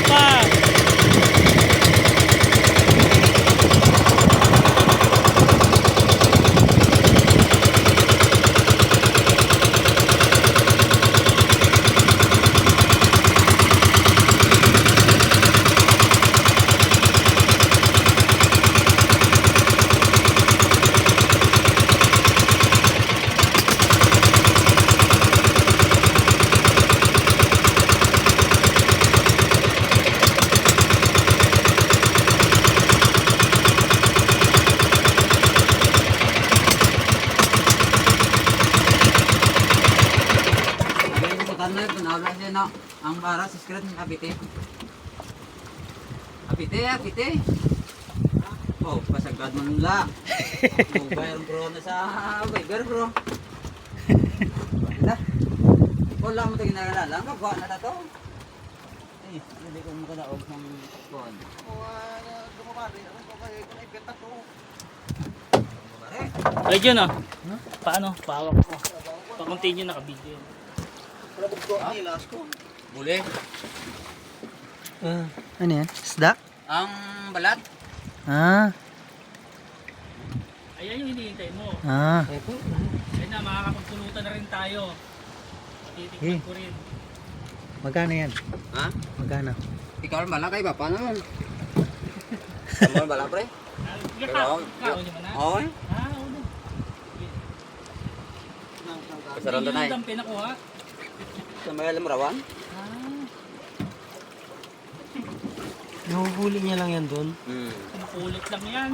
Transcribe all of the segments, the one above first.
pa. Ang bara sa screen ng apite. Apite. Oh, pasagad mo nula. Oh, bayar bro na sa Viber bro. Wala. Wala mo tingin na lang. Magwa na to. Eh, hindi ko makadaog ng kuan. Dumabari. Ano ko kay kung ibenta to. Ay, yun ah. Paano? Pawak ko. Pa-continue naka-video. Nilas ko. Buli. Ano yan? Isda? Ang balat. Ah. Ayan yung hinihintay mo. Ah. Ayun na, makakapagpulutan na rin tayo. Titikman ko rin. Magkano yan? Ha? Magkano? Ikaw ang bala kay papa naman. Kamu ang bala pre? Kao nyo ba na? Oo. Oo na. Kasaron na Yung dampi nakuha. Sa may alam rawan? Nahuhuli niya lang yan doon. Kulit lang yan.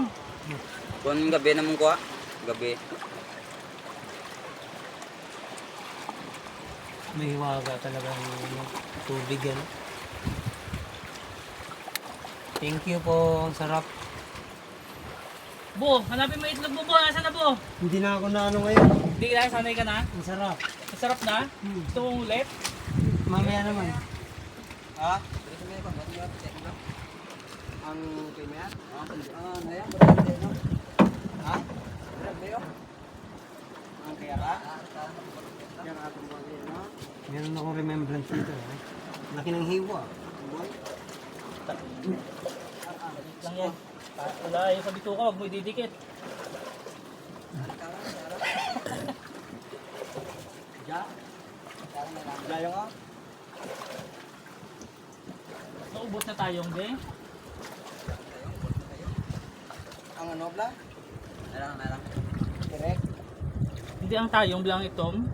Kung gabi naman kuha. Gabi. May hiwaga talaga yung tubig yan. Thank you po. Ang sarap. Bo, hanapin mo itlog mo, Bo. Nasaan na, Bo? Hindi na ako na ano ngayon. Hindi ka na, sanay ka na? Ang sarap. Masarap na? Gusto mong ulit? Mamaya naman. Ha? Ang kanya? Ano yan? Ha? Ang kaya ka? Yan ako mo no? Meron akong remembrance dito. Laki ng hiwa. Lang yan. Wala, yung sa bituka, huwag mo ididikit. Layo nga. Naubos na tayong, be. Ang ano bla? Narang. Direct. Hindi ang tayong bilang itom.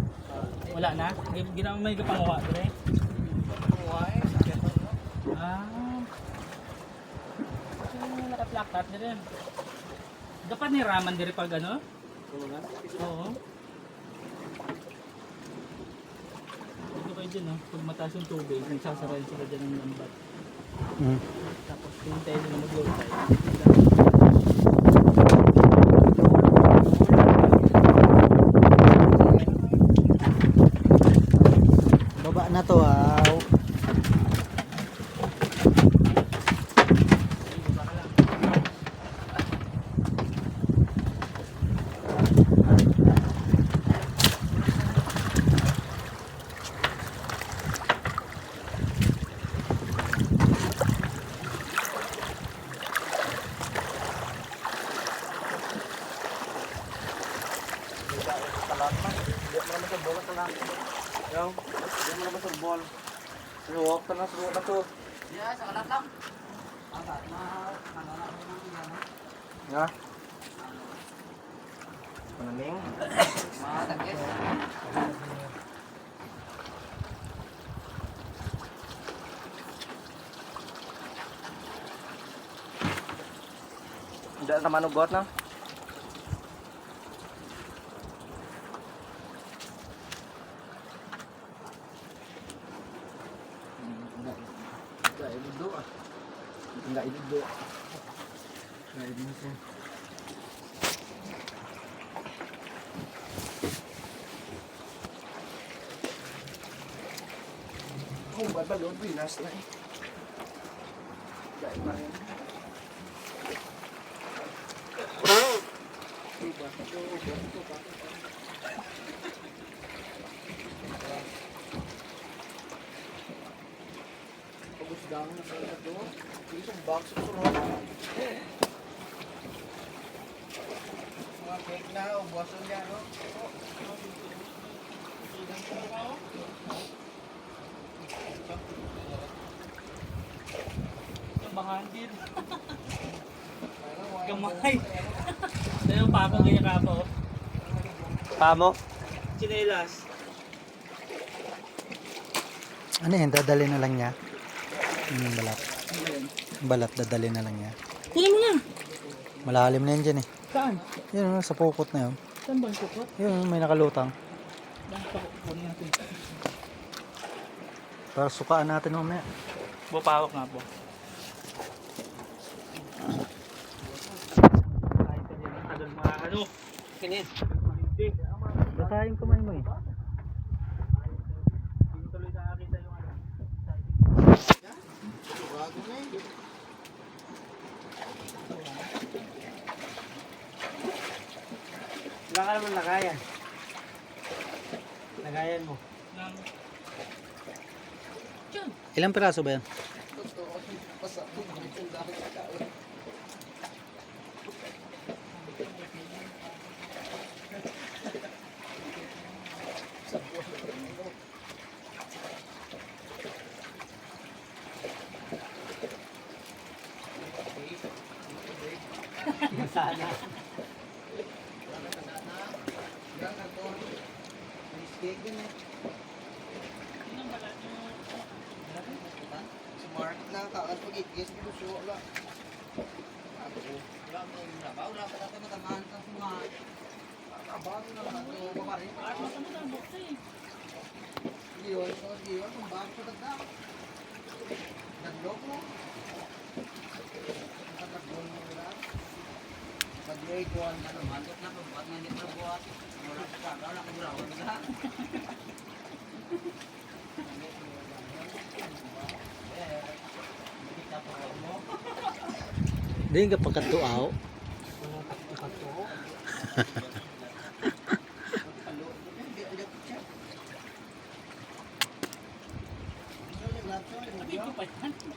Wala na. Ginamay may kapanguha, dire. Kuwai, sakit mo. Nakaplaktat dire. Dapat ni raman dire pag ano? Oo. Dito kayo dyan, no? Pag mataas yung tubig, nagsasarayan sila dyan ng lambat. Tapos hintayin nila mag-low tide. Baba na to ah. Suwak na to. Yeah, sa kalat lang. Agad na manala ko ng yan. Ya. Panaling. Matagis. Tidak sama nugot na. Enggak itu do. Enggak itu sih. Oh, batal doon pinas na eh. Dahil pa rin. Pagod Dami na pala ito. Isang box sa surot. Mga cake na, ubuasan niya, no? Bahandir. Gamay. Ito yung pako, ganyan ka po. Pamo? Chinelas. Ano yan, dadali na lang niya. Yung balat. Balat, dadali na lang niya. Kunin mo na. Malalim na yan dyan eh. Saan? Yun, sa pukot na yun. Saan ba ang sukot? Yun, may nakalutang. Kunin natin. Para sukaan natin mamaya. Bupawak nga po. Ano? Kinis. Hindi. Basahin kamay mo eh. Hindi tuloy nakakita yung ano. Bago na eh. Wala ka naman lagayan. Lagayan mo. Nang... Ilang piraso ba yan? Sana. Cake din eh. Sa market lang, kakas pag-ikis, pinuso, wala. Wala mo yung labaw, wala pa natin matamaan sa sumahan. Kabago na lang ito, babarin. Giyon, kung bago sa dagdag. Naglock mo. Naglock mo nila. Pag-grade 1, ano, mandot na, pagbuhat na nito buhat. Wala ka, wala ka burawan nila. Hindi ka pagkatuaw.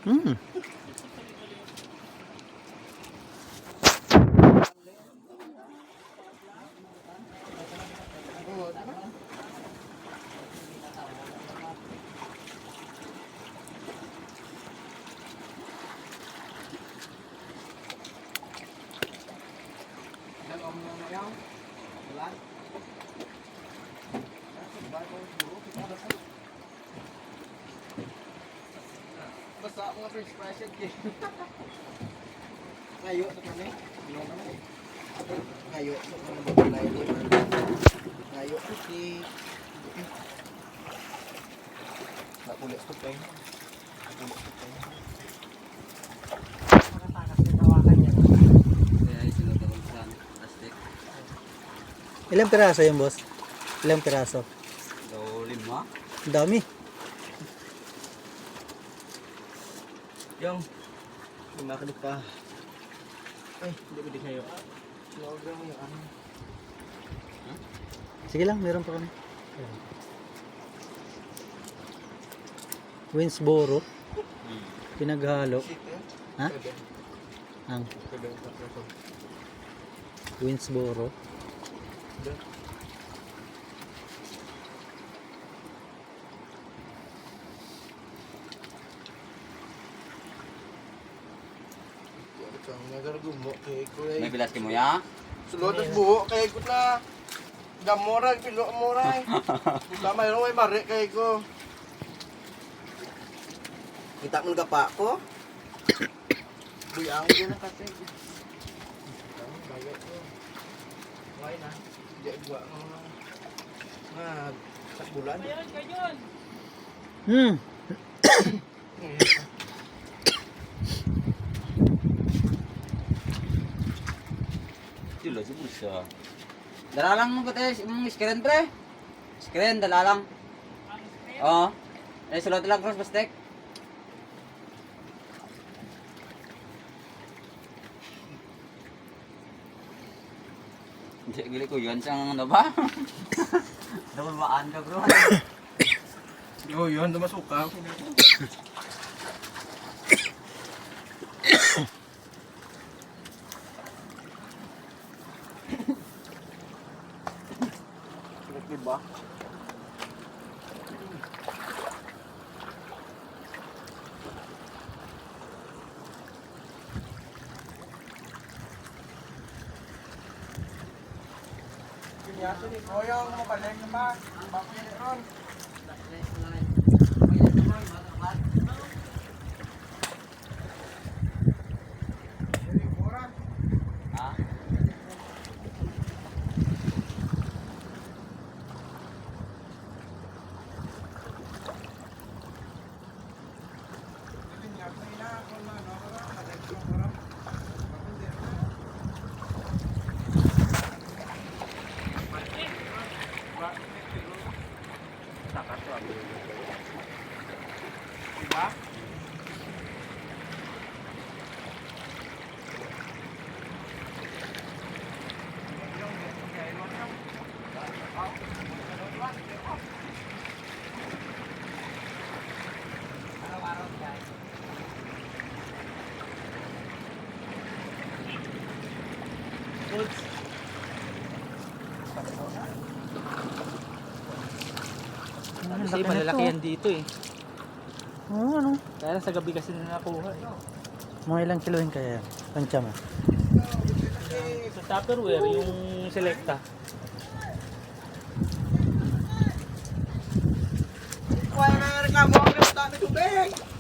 Hmm. Basta mga french fries yan cake. Ngayo sa kami. Ngayo sa kami mabalay ni ngayo sa cake. Nakulit ko pa yun. Makatakas yung hawakan niya. Kaya sinutulog sa plastic. Ilang piraso yun, boss? Ilang piraso? So, 5. Ang dami. Yung makinig pa. Ay, hindi ko di kayo. Sinogre mo yung ano. Sige lang, meron pa kami. Winsboro. Pinaghalo. Ha? Ang Winsboro. May bilas mo ya? Sulod at buho kay ko na gamorag pilo moray. Tama yun may mari kay ko. Kita mo gapa ko. Buyang din na kasi. Bayad ko. Why na? Di gua nga sa bulan. Mayroon ka yun! Hmm. Tilo si Bulsa. Dalalang mo ba tayo yung screen pre? Screen, dalalang. Oo. Eh, sulod lang cross bastek. Hindi, gili ko yun siyang ano ba? Nakulmaan ka bro. Yo, yun, dumasuka. Kasi malalaki yan dito eh. Oo, ano? Kaya sa gabi kasi na nakuha eh. Mga ilang kiloin kaya yan? Tansya mo. Sa Tupperware, yung Selecta. Wala na reklamo, ang dami tubig!